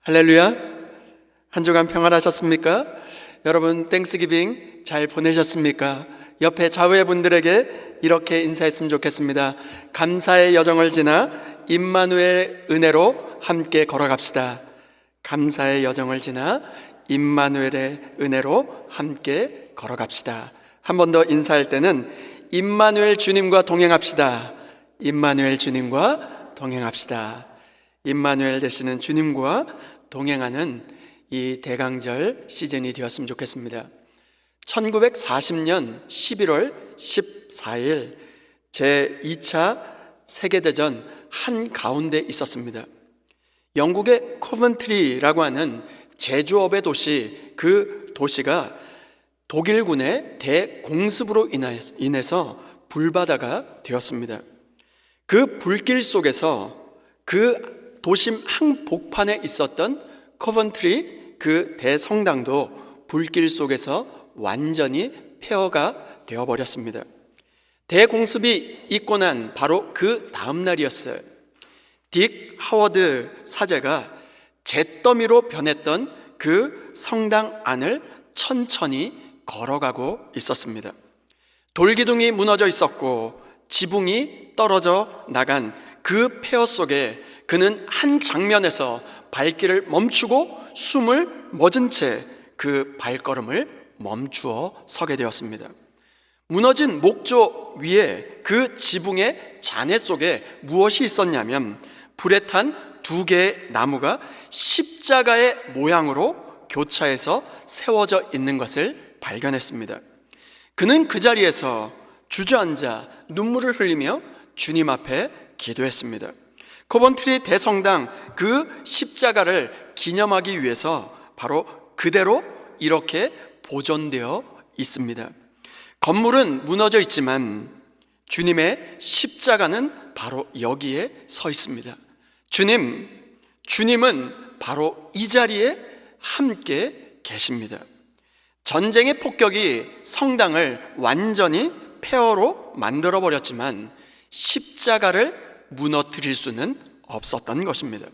할렐루야. 한 주간 평안하셨습니까? 여러분 땡스기빙 잘 보내셨습니까? 옆에 좌우의 분들에게 이렇게 인사했으면 좋겠습니다. 감사의 여정을 지나 임마누엘 은혜로 함께 걸어갑시다. 감사의 여정을 지나 임마누엘의 은혜로 함께 걸어갑시다. 한 번 더 인사할 때는 임마누엘 주님과 동행합시다. 임마누엘 주님과 동행합시다. 임마누엘 되시는 주님과 동행하는 이 대강절 시즌이 되었으면 좋겠습니다. 1940년 11월 14일 제2차 세계대전 한가운데 있었습니다. 영국의 코벤트리라고 하는 제조업의 도시, 그 도시가 독일군의 대공습으로 인해서 불바다가 되었습니다. 그 불길 속에서 그 도심 한복판에 있었던 코벤트리 그 대성당도 불길 속에서 완전히 폐허가 되어버렸습니다. 대공습이 있고 난 바로 그 다음 날이었어요. 딕 하워드 사제가 잿더미로 변했던 그 성당 안을 천천히 걸어가고 있었습니다. 돌기둥이 무너져 있었고 지붕이 떨어져 나간 그 폐허 속에 그는 한 장면에서 발길을 멈추고 숨을 멎은 채 그 발걸음을 멈추어 서게 되었습니다. 무너진 목조 위에 그 지붕의 잔해 속에 무엇이 있었냐면 불에 탄 두 개의 나무가 십자가의 모양으로 교차해서 세워져 있는 것을 발견했습니다. 그는 그 자리에서 주저앉아 눈물을 흘리며 주님 앞에 기도했습니다. 코벤트리 대성당 그 십자가를 기념하기 위해서 바로 그대로 이렇게 보존되어 있습니다. 건물은 무너져 있지만 주님의 십자가는 바로 여기에 서 있습니다. 주님은 바로 이 자리에 함께 계십니다. 전쟁의 폭격이 성당을 완전히 폐허로 만들어버렸지만 십자가를 무너뜨릴 수는 없었던 것입니다.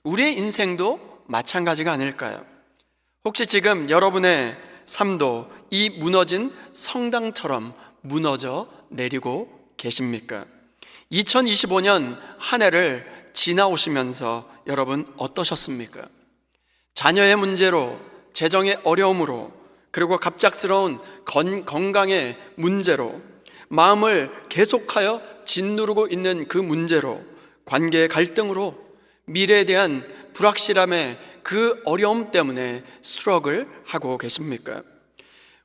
우리의 인생도 마찬가지가 아닐까요? 혹시 지금 여러분의 삶도 이 무너진 성당처럼 무너져 내리고 계십니까? 2025년 한 해를 지나오시면서 여러분 어떠셨습니까? 자녀의 문제로, 재정의 어려움으로, 그리고 갑작스러운 건강의 문제로, 마음을 계속하여 짓누르고 있는 그 문제로, 관계의 갈등으로, 미래에 대한 불확실함의 그 어려움 때문에 스트러글 하고 계십니까?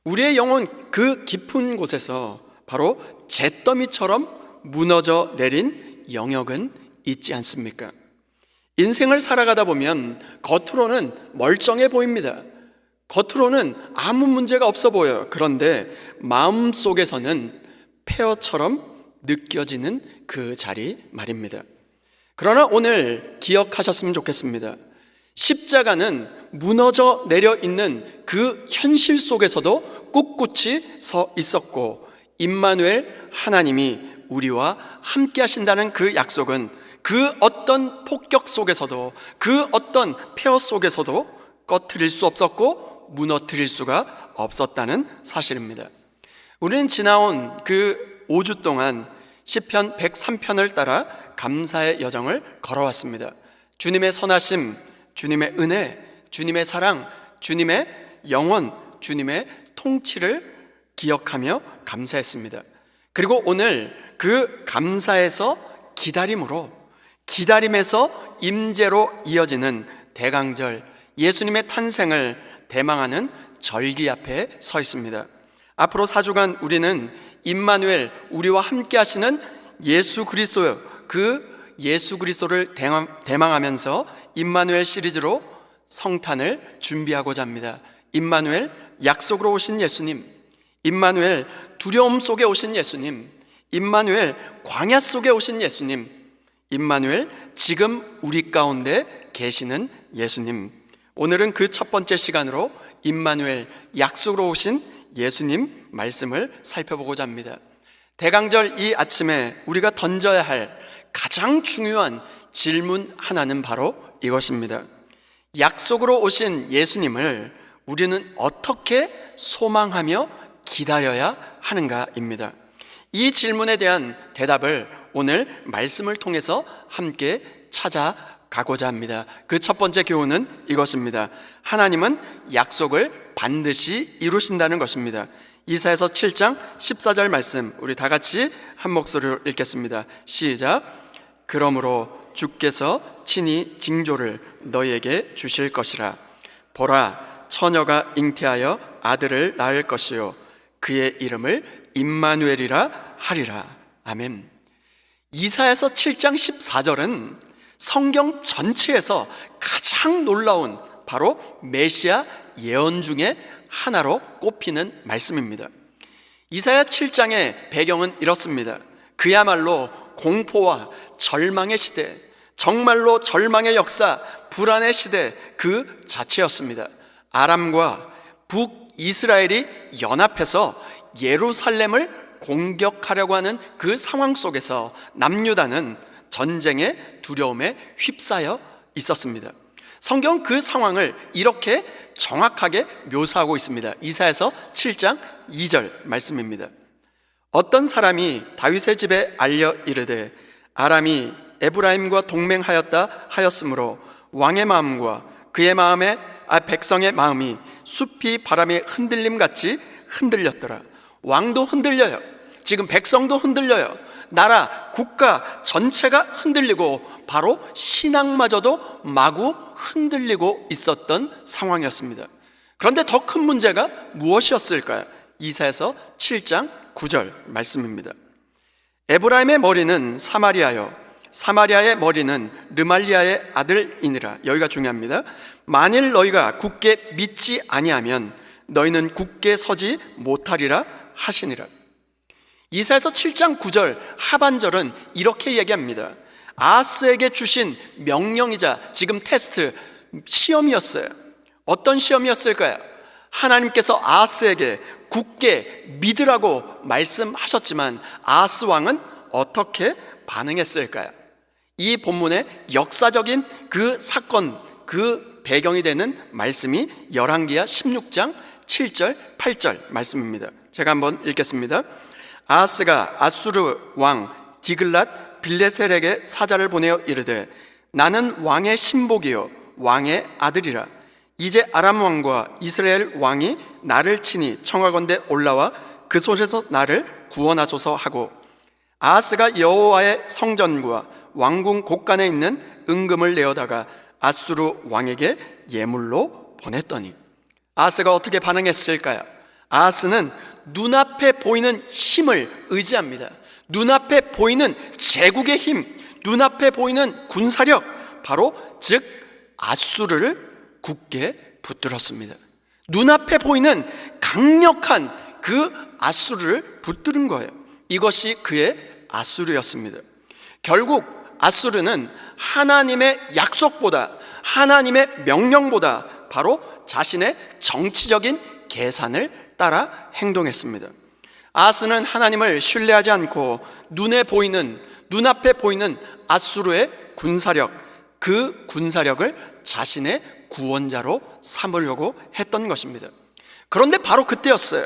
우리의 영혼 그 깊은 곳에서 바로 잿더미처럼 무너져 내린 영역은 있지 않습니까? 인생을 살아가다 보면 겉으로는 멀쩡해 보입니다. 겉으로는 아무 문제가 없어 보여요. 그런데 마음속에서는 폐허처럼 느껴지는 그 자리 말입니다. 그러나 오늘 기억하셨으면 좋겠습니다. 십자가는 무너져 내려 있는 그 현실 속에서도 꿋꿋이 서 있었고, 임마누엘 하나님이 우리와 함께 하신다는 그 약속은 그 어떤 폭격 속에서도, 그 어떤 폐허 속에서도 꺼트릴 수 없었고 무너뜨릴 수가 없었다는 사실입니다. 우리는 지나온 그 5주 동안 시편 103편을 따라 감사의 여정을 걸어왔습니다. 주님의 선하심, 주님의 은혜, 주님의 사랑, 주님의 영원, 주님의 통치를 기억하며 감사했습니다. 그리고 오늘 그 감사에서 기다림에서 임재로 이어지는 대강절, 예수님의 탄생을 대망하는 절기 앞에 서 있습니다. 앞으로 4주간 우리는 임마누엘, 우리와 함께 하시는 예수 그리스도, 그 예수 그리스도를 대망하면서 임마누엘 시리즈로 성탄을 준비하고자 합니다. 임마누엘, 약속으로 오신 예수님, 임마누엘, 두려움 속에 오신 예수님, 임마누엘, 광야 속에 오신 예수님, 임마누엘, 지금 우리 가운데 계시는 예수님. 오늘은 그 첫 번째 시간으로 임마누엘, 약속으로 오신 예수님 말씀을 살펴보고자 합니다. 대강절 이 아침에 우리가 던져야 할 가장 중요한 질문 하나는 바로 이것입니다. 약속으로 오신 예수님을 우리는 어떻게 소망하며 기다려야 하는가입니다. 이 질문에 대한 대답을 오늘 말씀을 통해서 함께 찾아가고자 합니다. 그 첫 번째 교훈은 이것입니다. 하나님은 약속을 반드시 이루신다는 것입니다. 이사야서 7장 14절 말씀, 우리 다 같이 한 목소리로 읽겠습니다. 시작. 그러므로 주께서 친히 징조를 너희에게 주실 것이라. 보라, 처녀가 잉태하여 아들을 낳을 것이요 그의 이름을 임마누엘이라 하리라. 아멘. 이사야서 7장 14절은 성경 전체에서 가장 놀라운 바로 메시아 예언 중에 하나로 꼽히는 말씀입니다. 이사야 7장의 배경은 이렇습니다. 그야말로 공포와 절망의 시대, 정말로 절망의 역사, 불안의 시대 그 자체였습니다. 아람과 북이스라엘이 연합해서 예루살렘을 공격하려고 하는 그 상황 속에서 남유다는 전쟁의 두려움에 휩싸여 있었습니다. 성경 그 상황을 이렇게 정확하게 묘사하고 있습니다. 이사야서 7장 2절 말씀입니다. 어떤 사람이 다윗의 집에 알려 이르되 아람이 에브라임과 동맹하였다 하였으므로 왕의 마음과 그의 마음에 백성의 마음이 숲이 바람에 흔들림같이 흔들렸더라. 왕도 흔들려요. 지금 백성도 흔들려요. 나라, 국가 전체가 흔들리고 바로 신앙마저도 마구 흔들리고 있었던 상황이었습니다. 그런데 더 큰 문제가 무엇이었을까요? 이사야서 7장 9절 말씀입니다. 에브라임의 머리는 사마리아요 사마리아의 머리는 르말리아의 아들이니라. 여기가 중요합니다. 만일 너희가 굳게 믿지 아니하면 너희는 굳게 서지 못하리라 하시니라. 이사야서 7장 9절 하반절은 이렇게 얘기합니다. 아하스에게 주신 명령이자 지금 테스트, 시험이었어요. 어떤 시험이었을까요? 하나님께서 아하스에게 굳게 믿으라고 말씀하셨지만 아하스 왕은 어떻게 반응했을까요? 이 본문의 역사적인 그 사건, 그 배경이 되는 말씀이 열왕기하 16장 7절 8절 말씀입니다. 제가 한번 읽겠습니다. 아하스가 아수르 왕 디글랏 빌레셀에게 사자를 보내어 이르되 나는 왕의 신복이요 왕의 아들이라. 이제 아람 왕과 이스라엘 왕이 나를 치니 청하건대 올라와 그 손에서 나를 구원하소서 하고 아하스가 여호와의 성전과 왕궁 곳간에 있는 은금을 내어다가 아수르 왕에게 예물로 보냈더니. 아하스가 어떻게 반응했을까요? 아하스는 눈앞에 보이는 힘을 의지합니다. 눈앞에 보이는 제국의 힘, 눈앞에 보이는 군사력, 바로 즉 아수르를 굳게 붙들었습니다. 눈앞에 보이는 강력한 그 아수르를 붙드는 거예요. 이것이 그의 아수르였습니다. 결국 아수르는 하나님의 약속보다, 하나님의 명령보다 바로 자신의 정치적인 계산을 따라 행동했습니다. 아하스는 하나님을 신뢰하지 않고 눈앞에 보이는 아수르의 군사력, 그 군사력을 자신의 구원자로 삼으려고 했던 것입니다. 그런데 바로 그때였어요.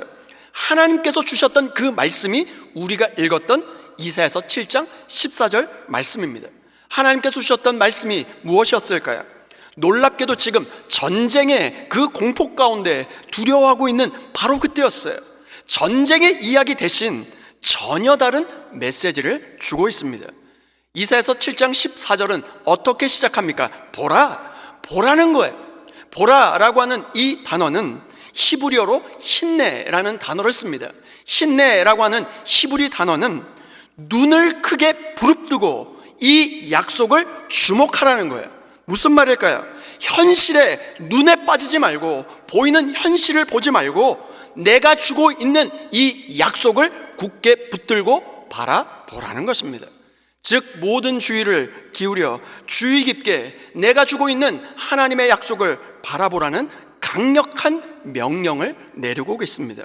하나님께서 주셨던 그 말씀이 우리가 읽었던 이사야서 7장 14절 말씀입니다. 하나님께서 주셨던 말씀이 무엇이었을까요? 놀랍게도 지금 전쟁의 그 공포 가운데 두려워하고 있는 바로 그때였어요. 전쟁의 이야기 대신 전혀 다른 메시지를 주고 있습니다. 이사야서 7장 14절은 어떻게 시작합니까? 보라는 거예요. 보라라고 하는 이 단어는 히브리어로 힌네라는 단어를 씁니다. 힌네라고 하는 히브리 단어는 눈을 크게 부릅뜨고 이 약속을 주목하라는 거예요. 무슨 말일까요? 현실에 눈에 빠지지 말고, 보이는 현실을 보지 말고 내가 주고 있는 이 약속을 굳게 붙들고 바라보라는 것입니다. 즉 모든 주의를 기울여 주의 깊게 내가 주고 있는 하나님의 약속을 바라보라는 강력한 명령을 내리고 있습니다.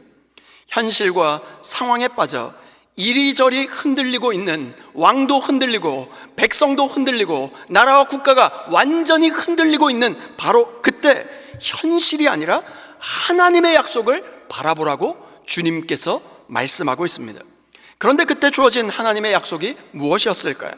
현실과 상황에 빠져 이리저리 흔들리고 있는, 왕도 흔들리고 백성도 흔들리고 나라와 국가가 완전히 흔들리고 있는 바로 그때 현실이 아니라 하나님의 약속을 바라보라고 주님께서 말씀하고 있습니다. 그런데 그때 주어진 하나님의 약속이 무엇이었을까요?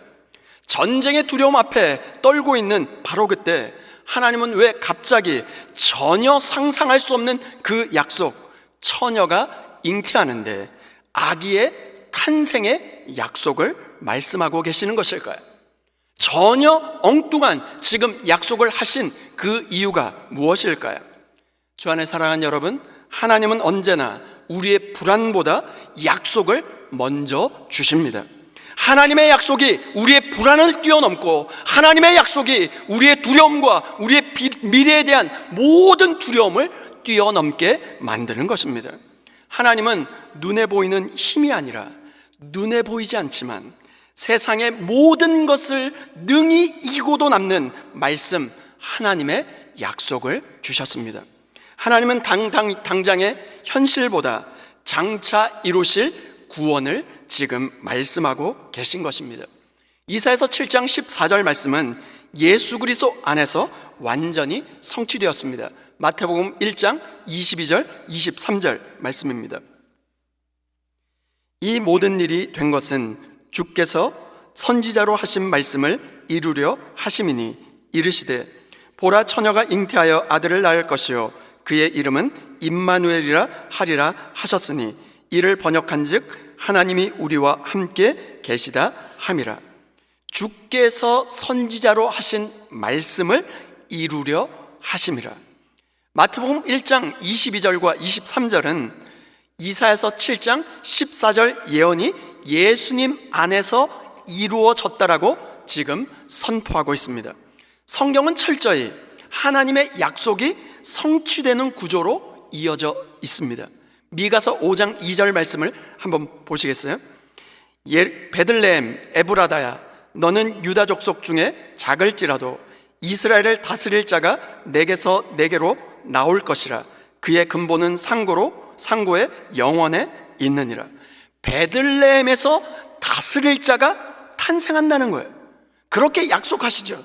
전쟁의 두려움 앞에 떨고 있는 바로 그때 하나님은 왜 갑자기 전혀 상상할 수 없는 그 약속, 처녀가 잉태하는데 아기의 탄생의 약속을 말씀하고 계시는 것일까요? 전혀 엉뚱한 지금 약속을 하신 그 이유가 무엇일까요? 주 안에 사랑하는 여러분, 하나님은 언제나 우리의 불안보다 약속을 먼저 주십니다. 하나님의 약속이 우리의 불안을 뛰어넘고 하나님의 약속이 우리의 두려움과 우리의 미래에 대한 모든 두려움을 뛰어넘게 만드는 것입니다. 하나님은 눈에 보이는 힘이 아니라 눈에 보이지 않지만 세상의 모든 것을 능히 이고도 남는 말씀, 하나님의 약속을 주셨습니다. 하나님은 당장의 현실보다 장차 이루실 구원을 지금 말씀하고 계신 것입니다. 이사야서 7장 14절 말씀은 예수 그리스도 안에서 완전히 성취되었습니다. 마태복음 1장 22절 23절 말씀입니다. 이 모든 일이 된 것은 주께서 선지자로 하신 말씀을 이루려 하심이니 이르시되 보라 처녀가 잉태하여 아들을 낳을 것이요 그의 이름은 임마누엘이라 하리라 하셨으니 이를 번역한즉 하나님이 우리와 함께 계시다 함이라. 주께서 선지자로 하신 말씀을 이루려 하심이라. 마태복음 1장 22절과 23절은 이사야서 7장 14절 예언이 예수님 안에서 이루어졌다라고 지금 선포하고 있습니다. 성경은 철저히 하나님의 약속이 성취되는 구조로 이어져 있습니다. 미가서 5장 2절 말씀을 한번 보시겠어요? 베들레헴 에브라다야 너는 유다 족속 중에 작을지라도 이스라엘을 다스릴 자가 내게서 내게로 나올 것이라. 그의 근본은 상고에 영원에 있느니라. 베들레헴에서 다스릴 자가 탄생한다는 거예요. 그렇게 약속하시죠.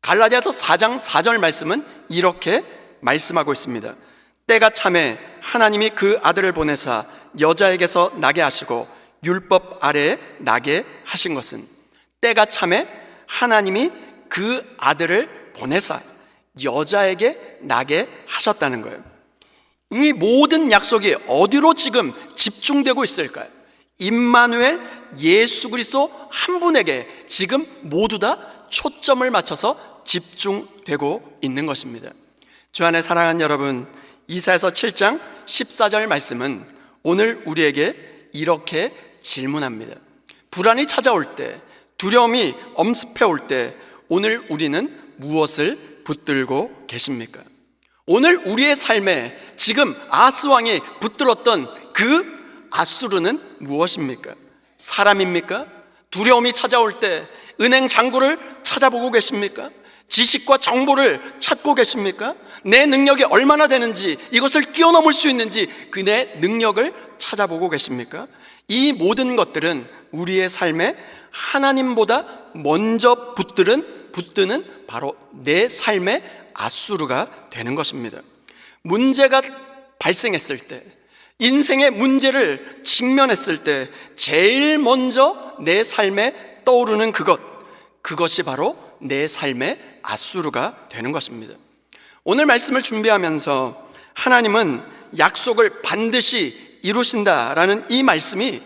갈라디아서 4장 4절 말씀은 이렇게 말씀하고 있습니다. 때가 참에 하나님이 그 아들을 보내사 여자에게서 나게 하시고 율법 아래에 나게 하신 것은, 때가 참에 하나님이 그 아들을 보내사 여자에게 나게 하셨다는 거예요. 이 모든 약속이 어디로 지금 집중되고 있을까요? 임마누엘 예수 그리스도 한 분에게 지금 모두 다 초점을 맞춰서 집중되고 있는 것입니다. 주 안에 사랑하는 여러분, 이사야서 7장 14절 말씀은 오늘 우리에게 이렇게 질문합니다. 불안이 찾아올 때, 두려움이 엄습해 올 때 오늘 우리는 무엇을 붙들고 계십니까? 오늘 우리의 삶에 지금 아스 왕이 붙들었던 그 아수르는 무엇입니까? 사람입니까? 두려움이 찾아올 때 은행 잔고를 찾아보고 계십니까? 지식과 정보를 찾고 계십니까? 내 능력이 얼마나 되는지, 이것을 뛰어넘을 수 있는지 그 내 능력을 찾아보고 계십니까? 이 모든 것들은 우리의 삶에 하나님보다 먼저 붙드는 바로 내 삶의 아수르가 되는 것입니다. 문제가 발생했을 때, 인생의 문제를 직면했을 때 제일 먼저 내 삶에 떠오르는 그것이 바로 내 삶의 아수르가 되는 것입니다. 오늘 말씀을 준비하면서 하나님은 약속을 반드시 이루신다라는 이 말씀이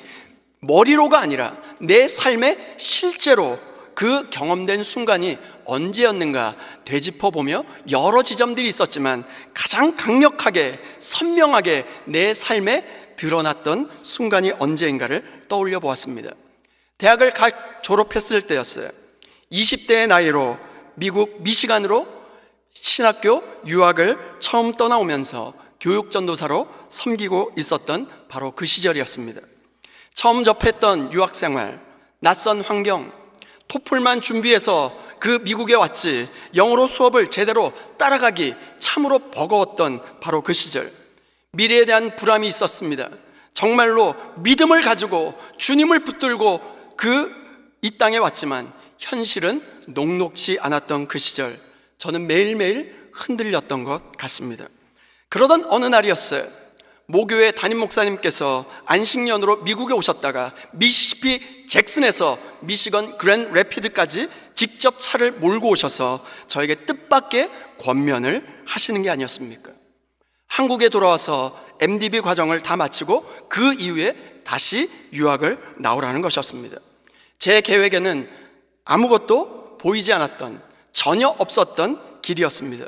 머리로가 아니라 내 삶에 실제로 그 경험된 순간이 언제였는가 되짚어보며 여러 지점들이 있었지만 가장 강력하게 선명하게 내 삶에 드러났던 순간이 언제인가를 떠올려 보았습니다. 대학을 졸업했을 때였어요. 20대의 나이로 미국 미시간으로 신학교 유학을 처음 떠나오면서 교육전도사로 섬기고 있었던 바로 그 시절이었습니다. 처음 접했던 유학생활, 낯선 환경, 토플만 준비해서 그 미국에 왔지 영어로 수업을 제대로 따라가기 참으로 버거웠던 바로 그 시절. 미래에 대한 불안이 있었습니다. 정말로 믿음을 가지고 주님을 붙들고 이 땅에 왔지만 현실은 녹록지 않았던 그 시절, 저는 매일매일 흔들렸던 것 같습니다. 그러던 어느 날이었어요. 모교회 담임 목사님께서 안식년으로 미국에 오셨다가 미시시피 잭슨에서 미시건 그랜드 래피드까지 직접 차를 몰고 오셔서 저에게 뜻밖의 권면을 하시는 게 아니었습니까? 한국에 돌아와서 MDB 과정을 다 마치고 그 이후에 다시 유학을 나오라는 것이었습니다. 제 계획에는 아무것도 보이지 않았던, 전혀 없었던 길이었습니다.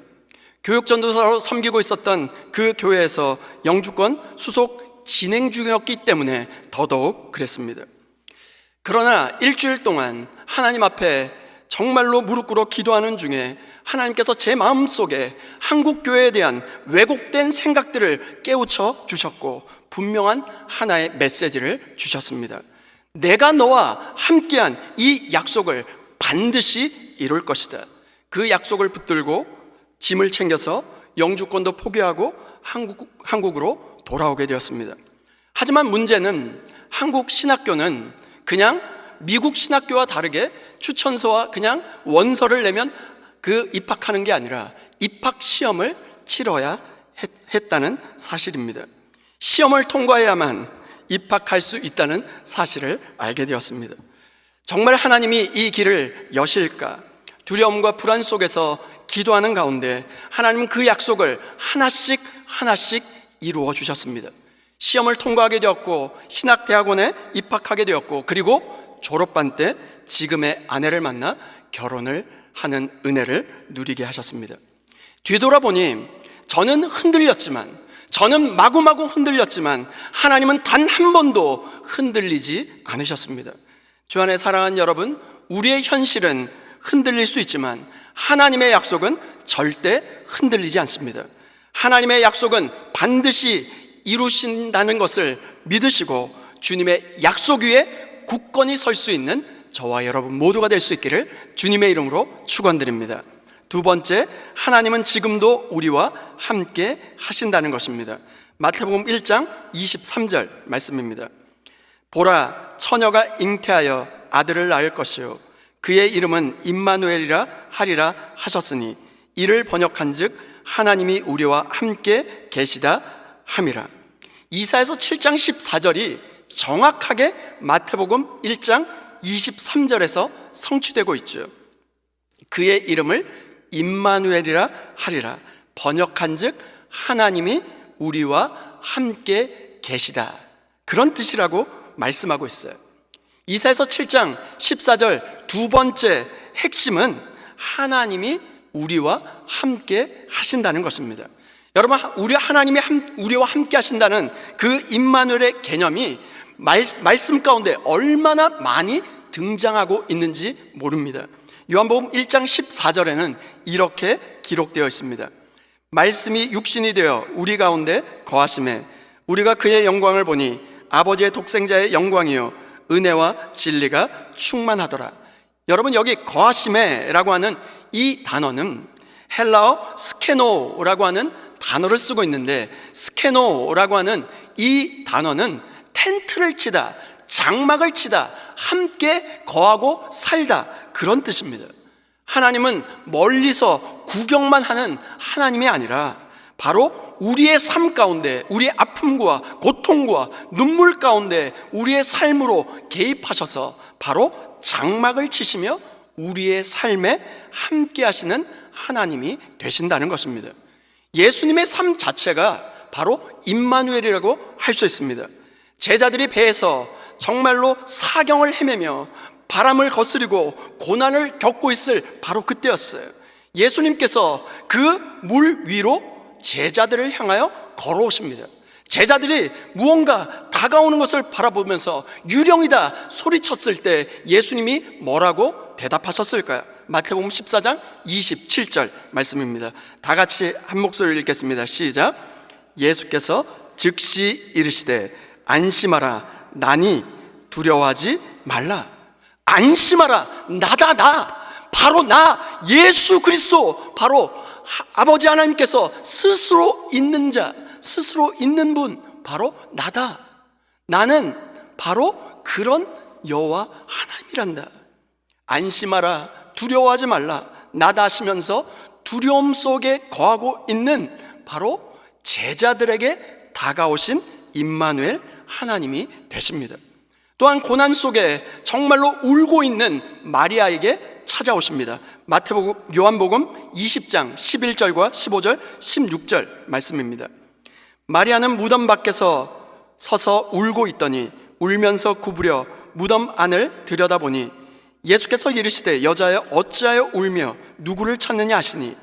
교육전도사로 섬기고 있었던 그 교회에서 영주권 수속 진행 중이었기 때문에 더더욱 그랬습니다. 그러나 일주일 동안 하나님 앞에 정말로 무릎 꿇어 기도하는 중에 하나님께서 제 마음속에 한국교회에 대한 왜곡된 생각들을 깨우쳐 주셨고 분명한 하나의 메시지를 주셨습니다. 내가 너와 함께한 이 약속을 반드시 이룰 것이다. 그 약속을 붙들고 짐을 챙겨서 영주권도 포기하고 한국으로 돌아오게 되었습니다. 하지만 문제는 한국 신학교는 그냥 미국 신학교와 다르게 추천서와 그냥 원서를 내면 그 입학하는 게 아니라 입학 시험을 치러야 했다는 사실입니다. 시험을 통과해야만 입학할 수 있다는 사실을 알게 되었습니다. 정말 하나님이 이 길을 여실까? 두려움과 불안 속에서 기도하는 가운데 하나님은 그 약속을 하나씩 이루어 주셨습니다. 시험을 통과하게 되었고 신학대학원에 입학하게 되었고 그리고 졸업반 때 지금의 아내를 만나 결혼을 하는 은혜를 누리게 하셨습니다. 뒤돌아보니 저는 흔들렸지만, 저는 마구마구 흔들렸지만 하나님은 단 한 번도 흔들리지 않으셨습니다. 주 안에 사랑하는 여러분, 우리의 현실은 흔들릴 수 있지만 하나님의 약속은 절대 흔들리지 않습니다. 하나님의 약속은 반드시 이루신다는 것을 믿으시고 주님의 약속 위에 굳건히 설 수 있는 저와 여러분 모두가 될 수 있기를 주님의 이름으로 축원드립니다. 두 번째, 하나님은 지금도 우리와 함께 하신다는 것입니다. 마태복음 1장 23절 말씀입니다. 보라, 처녀가 잉태하여 아들을 낳을 것이요 그의 이름은 임마누엘이라 하리라 하셨으니 이를 번역한즉 하나님이 우리와 함께 계시다 함이라. 이사야서 7장 14절이 정확하게 마태복음 1장 23절에서 성취되고 있죠. 그의 이름을 임마누엘이라 하리라. 번역한즉 하나님이 우리와 함께 계시다. 그런 뜻이라고 말씀하고 있어요. 이사야서 7장 14절 두 번째 핵심은 하나님이 우리와 함께 하신다는 것입니다. 여러분, 하나님이 우리와 함께 하신다는 그 임마누엘의 개념이 말씀 가운데 얼마나 많이 등장하고 있는지 모릅니다. 요한복음 1장 14절에는 이렇게 기록되어 있습니다. 말씀이 육신이 되어 우리 가운데 거하심에 우리가 그의 영광을 보니 아버지의 독생자의 영광이요 은혜와 진리가 충만하더라. 여러분, 여기 거하심에라고 하는 이 단어는 헬라어 스케노라고 하는 단어를 쓰고 있는데, 스케노라고 하는 이 단어는 텐트를 치다, 장막을 치다, 함께 거하고 살다, 그런 뜻입니다. 하나님은 멀리서 구경만 하는 하나님이 아니라 바로 우리의 삶 가운데, 우리의 아픔과 고통과 눈물 가운데 우리의 삶으로 개입하셔서 바로 장막을 치시며 우리의 삶에 함께 하시는 하나님이 되신다는 것입니다. 예수님의 삶 자체가 바로 임마누엘이라고 할 수 있습니다. 제자들이 배에서 정말로 사경을 헤매며 바람을 거스리고 고난을 겪고 있을 바로 그때였어요. 예수님께서 그 물 위로 제자들을 향하여 걸어오십니다. 제자들이 무언가 다가오는 것을 바라보면서 유령이다 소리쳤을 때 예수님이 뭐라고 대답하셨을까요? 마태복음 14장 27절 말씀입니다. 다 같이 한 목소리로 읽겠습니다. 시작. 예수께서 즉시 이르시되 안심하라, 나니 두려워하지 말라. 안심하라, 나다, 나, 바로 나, 예수 그리스도, 바로 아버지 하나님께서 스스로 있는 자, 스스로 있는 분, 바로 나다. 나는 바로 그런 여호와 하나님이란다. 안심하라, 두려워하지 말라, 나다 하시면서 두려움 속에 거하고 있는 바로 제자들에게 다가오신 임마누엘 하나님이 되십니다. 또한 고난 속에 정말로 울고 있는 마리아에게 찾아오십니다. 마태복음, 요한복음 20장 11절과 15절, 16절 말씀입니다. 마리아는 무덤 밖에서 서서 울고 있더니 울면서 구부려 무덤 안을 들여다보니 예수께서 이르시되 여자여 어찌하여 울며 누구를 찾느냐 하시니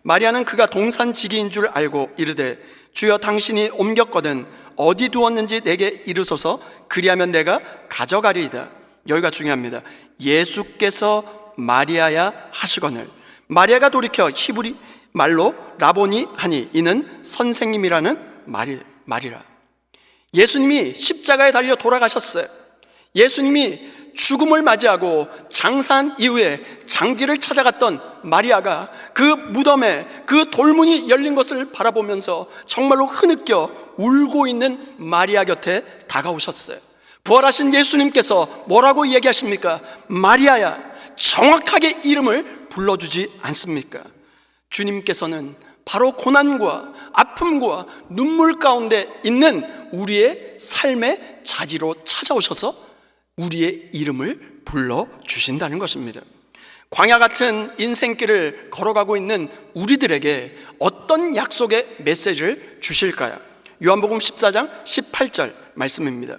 마리아는 그가 동산지기인 줄 알고 이르되 주여 당신이 옮겼거든 어디 두었는지 내게 이르소서 그리하면 내가 가져가리이다. 여기가 중요합니다. 예수께서 마리아야 하시거늘 마리아가 돌이켜 히브리 말로 라보니 하니 이는 선생님이라는 말이라. 예수님이 십자가에 달려 돌아가셨어요. 예수님이 죽음을 맞이하고 장사한 이후에 장지를 찾아갔던 마리아가 그 무덤에 그 돌문이 열린 것을 바라보면서 정말로 흐느껴 울고 있는 마리아 곁에 다가오셨어요. 부활하신 예수님께서 뭐라고 얘기하십니까? 마리아야, 정확하게 이름을 불러주지 않습니까? 주님께서는 바로 고난과 아픔과 눈물 가운데 있는 우리의 삶의 자리로 찾아오셔서 우리의 이름을 불러주신다는 것입니다. 광야 같은 인생길을 걸어가고 있는 우리들에게 어떤 약속의 메시지를 주실까요? 요한복음 14장 18절 말씀입니다.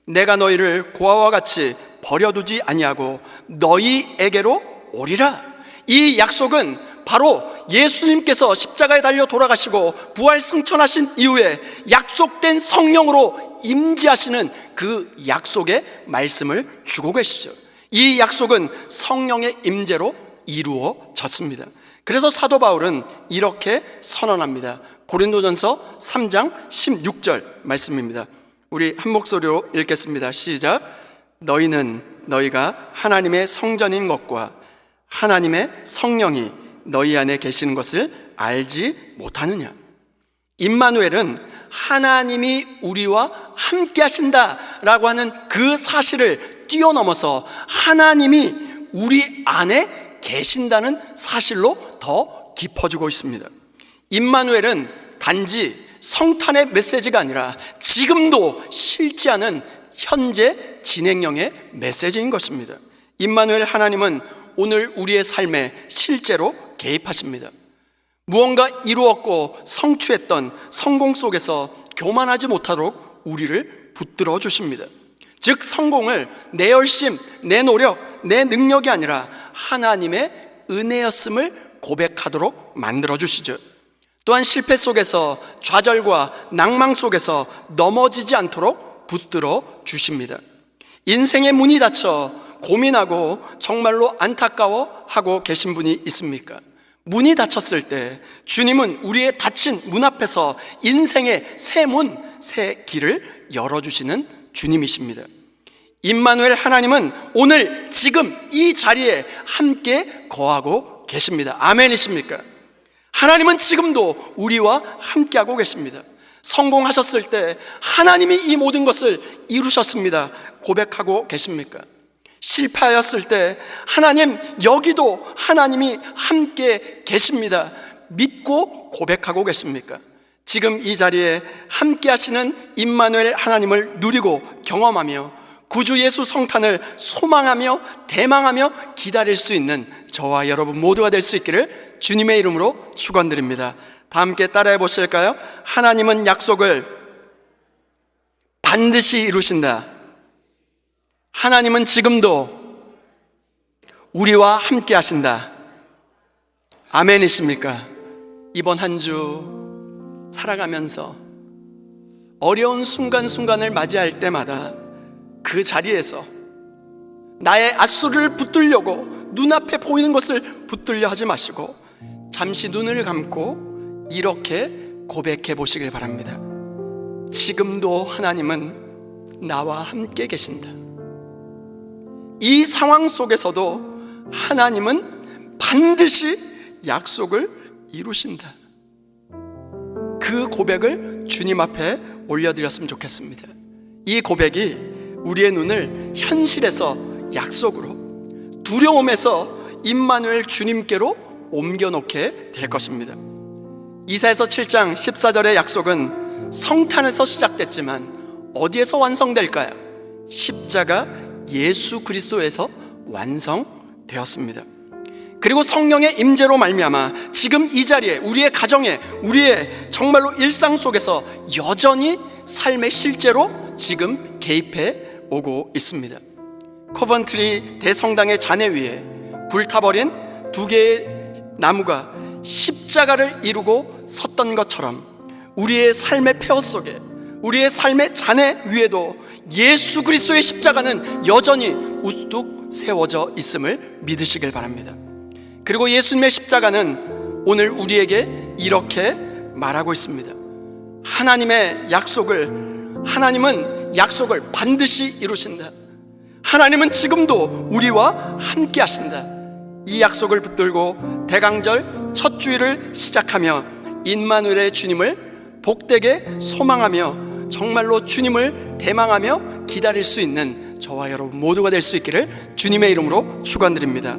내가 너희를 고아와 같이 버려두지 아니하고 너희에게로 오리라. 이 약속은 바로 예수님께서 십자가에 달려 돌아가시고 부활 승천하신 이후에 약속된 성령으로 임재하시는 그 약속의 말씀을 주고 계시죠. 이 약속은 성령의 임재로 이루어졌습니다. 그래서 사도 바울은 이렇게 선언합니다. 고린도전서 3장 16절 말씀입니다. 우리 한 목소리로 읽겠습니다. 시작. 너희는 너희가 하나님의 성전인 것과 하나님의 성령이 너희 안에 계시는 것을 알지 못하느냐. 임마누엘은 하나님이 우리와 함께 하신다라고 하는 그 사실을 뛰어넘어서 하나님이 우리 안에 계신다는 사실로 더 깊어지고 있습니다. 임마누엘은 단지 성탄의 메시지가 아니라 지금도 실제하는 현재 진행형의 메시지인 것입니다. 임마누엘 하나님은 오늘 우리의 삶에 실제로 개입하십니다. 무언가 이루었고 성취했던 성공 속에서 교만하지 못하도록 우리를 붙들어 주십니다. 즉 성공을 내 열심, 내 노력, 내 능력이 아니라 하나님의 은혜였음을 고백하도록 만들어 주시죠. 또한 실패 속에서 좌절과 낭망 속에서 넘어지지 않도록 붙들어 주십니다. 인생의 문이 닫혀 고민하고 정말로 안타까워하고 계신 분이 있습니까? 문이 닫혔을 때 주님은 우리의 닫힌 문 앞에서 인생의 새 문, 새 길을 열어주시는 주님이십니다. 임마누엘 하나님은 오늘 지금 이 자리에 함께 거하고 계십니다. 아멘이십니까? 하나님은 지금도 우리와 함께하고 계십니다. 성공하셨을 때 하나님이 이 모든 것을 이루셨습니다. 고백하고 계십니까? 실패하였을 때 하나님, 여기도 하나님이 함께 계십니다. 믿고 고백하고 계십니까? 지금 이 자리에 함께 하시는 임마누엘 하나님을 누리고 경험하며 구주 예수 성탄을 소망하며 대망하며 기다릴 수 있는 저와 여러분 모두가 될 수 있기를 주님의 이름으로 축원드립니다. 다 함께 따라해 보실까요? 하나님은 약속을 반드시 이루신다. 하나님은 지금도 우리와 함께 하신다. 아멘이십니까? 이번 한 주 살아가면서 어려운 순간순간을 맞이할 때마다 그 자리에서 나의 앗수를 붙들려고 눈앞에 보이는 것을 붙들려 하지 마시고 잠시 눈을 감고 이렇게 고백해 보시길 바랍니다. 지금도 하나님은 나와 함께 계신다. 이 상황 속에서도 하나님은 반드시 약속을 이루신다. 그 고백을 주님 앞에 올려드렸으면 좋겠습니다. 이 고백이 우리의 눈을 현실에서 약속으로, 두려움에서 임마누엘 주님께로 옮겨놓게 될 것입니다. 이사야서 7장 14절의 약속은 성탄에서 시작됐지만 어디에서 완성될까요? 십자가 예수 그리스도에서 완성되었습니다. 그리고 성령의 임재로 말미암아 지금 이 자리에, 우리의 가정에, 우리의 정말로 일상 속에서 여전히 삶의 실제로 지금 개입해 오고 있습니다. 코번트리 대성당의 잔해 위에 불타버린 두 개의 나무가 십자가를 이루고 섰던 것처럼 우리의 삶의 폐허 속에, 우리의 삶의 잔해 위에도 예수 그리스도의 십자가는 여전히 우뚝 세워져 있음을 믿으시길 바랍니다. 그리고 예수님의 십자가는 오늘 우리에게 이렇게 말하고 있습니다. 하나님은 약속을 반드시 이루신다. 하나님은 지금도 우리와 함께 하신다. 이 약속을 붙들고 대강절 첫 주일을 시작하며 임마누엘의 주님을 복되게 소망하며 정말로 주님을 대망하며 기다릴 수 있는 저와 여러분 모두가 될 수 있기를 주님의 이름으로 축원드립니다.